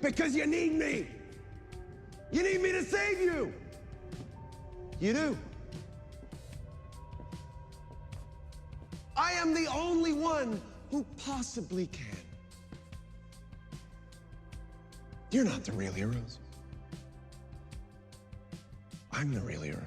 Because you need me. You need me to save you. You do. I am the only one who possibly can. You're not the real heroes. I'm the real hero.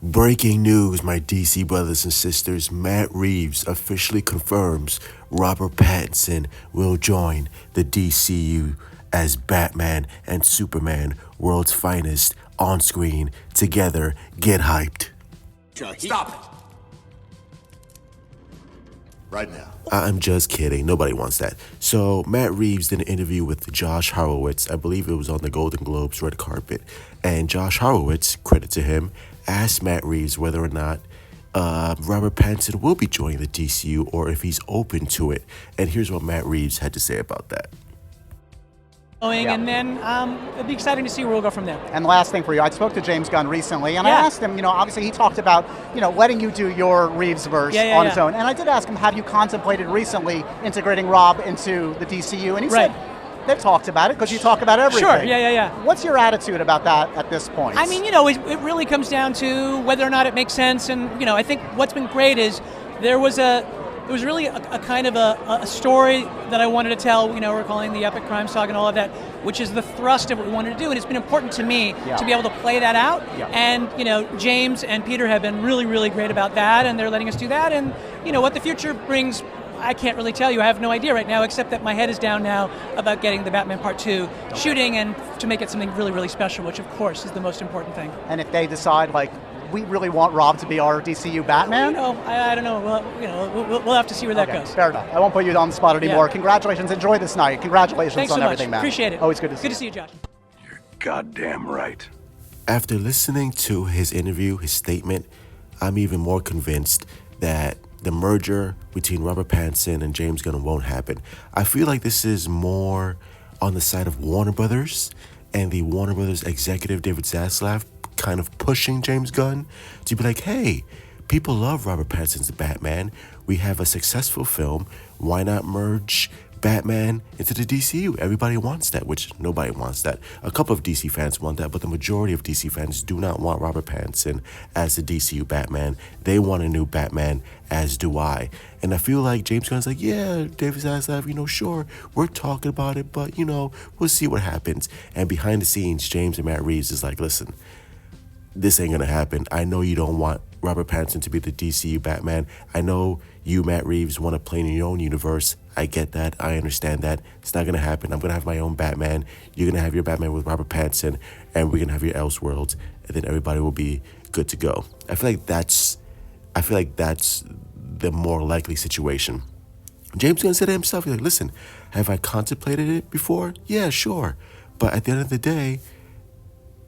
Breaking news, my DC brothers and sisters. Matt Reeves officially confirms Robert Pattinson will join the DCU as Batman and Superman, world's finest, on screen, together. Get hyped. Stop it. Right now. I'm just kidding. Nobody wants that. So Matt Reeves did an interview with Josh Horowitz. I believe it was on the Golden Globes red carpet. And Josh Horowitz, credit to him, asked Matt Reeves whether or not Robert Pattinson will be joining the DCU or if he's open to it. And here's what Matt Reeves had to say about that. And then it'll be exciting to see where we'll go from there. And last thing for you, I spoke to James Gunn recently, and I asked him, obviously he talked about, letting you do your Reeves verse on his own. And I did ask him, have you contemplated recently integrating Rob into the DCU? And he said, they've talked about it because you talk about everything. Sure, yeah. What's your attitude about that at this point? I mean, it really comes down to whether or not it makes sense. And, I think what's been great is there was really a kind of a story that I wanted to tell, we're calling the epic crime saga and all of that, which is the thrust of what we wanted to do. And it's been important to me to be able to play that out. And, James and Peter have been really, really great about that, and they're letting us do that. And, what the future brings, I can't really tell you. I have no idea right now, except that my head is down now about getting the Batman Part 2 shooting and to make it something really, really special, which, of course, is the most important thing. And if they decide, we really want Rob to be our DCU Batman? I don't know. We'll have to see where that goes. Fair enough. I won't put you on the spot anymore. Congratulations. Enjoy this night. Congratulations Thanks on so everything, much. man. Appreciate it. Always good to see you. Good to see you, Josh. You're goddamn right. After listening to his interview, his statement, I'm even more convinced that the merger between Robert Pattinson and James Gunn won't happen. I feel like this is more on the side of Warner Brothers and the Warner Brothers executive David Zaslav kind of pushing James Gunn to be like, hey, people love Robert Pattinson's Batman. We have a successful film. Why not merge Batman into the DCU? Everybody wants that, which nobody wants that. A couple of DC fans want that, but the majority of DC fans do not want Robert Pattinson as the DCU Batman. They want a new Batman, as do I. And I feel like James Gunn's like, yeah, David Zaslav, sure, we're talking about it, but, we'll see what happens. And behind the scenes, James and Matt Reeves is like, listen, this ain't gonna happen. I know you don't want Robert Pattinson to be the DCU Batman. I know you, Matt Reeves, want to play in your own universe. I get that. I understand that. It's not gonna happen. I'm gonna have my own Batman. You're gonna have your Batman with Robert Pattinson, and we're gonna have your Elseworlds, and then everybody will be good to go. I feel like that's the more likely situation. James Gunn said to himself, he's like, listen, have I contemplated it before? Yeah, sure. But at the end of the day,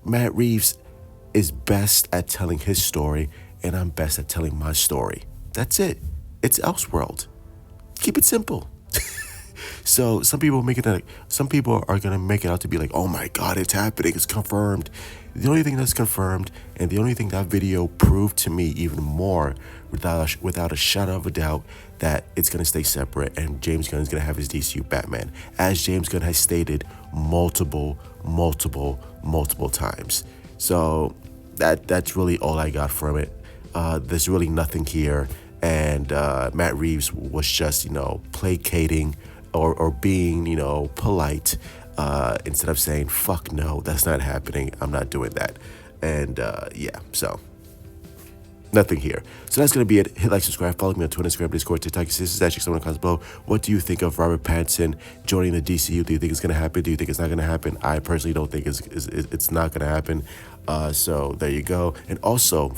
Matt Reeves is best at telling his story, and I'm best at telling my story. That's it. It's Elseworld. Keep it simple. So some people are gonna make it out to be like, oh my God, it's happening, it's confirmed. The only thing that's confirmed, and the only thing that video proved to me even more, without a shadow of a doubt, that it's gonna stay separate, and James Gunn is gonna have his DCU Batman, as James Gunn has stated multiple times. So that's really all I got from it. There's really nothing here, and Matt Reeves was just placating or being polite instead of saying fuck no, that's not happening, I'm not doing that. And so nothing here. So that's gonna be it. Hit like, subscribe, follow me on Twitter, Instagram, Discord, TikTok. This is actually someone in the comments below. What do you think of Robert Pattinson joining the DCU? Do you think it's gonna happen? Do you think it's not gonna happen? I personally don't think it's not gonna happen. So there you go. And also,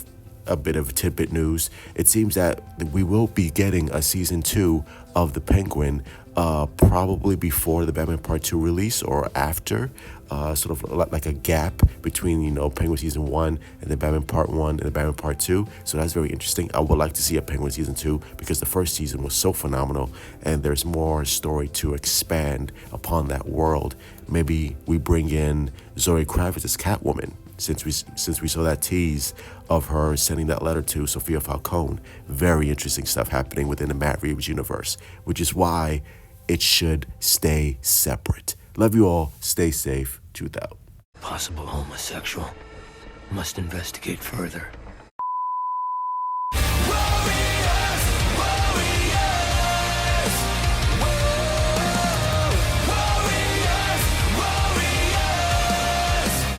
a bit of tidbit news. It seems that we will be getting a season 2 of The Penguin probably before the Batman Part 2 release or after, sort of like a gap between, Penguin Season 1 and the Batman Part 1 and the Batman Part 2. So that's very interesting. I would like to see a Penguin Season 2 because the first season was so phenomenal and there's more story to expand upon that world. Maybe we bring in Zoe Kravitz as Catwoman, since we saw that tease of her sending that letter to Sophia Falcone. Very interesting stuff happening within the Matt Reeves universe, which is why it should stay separate. Love you all. Stay safe. Tooth out. Possible homosexual. Must investigate further.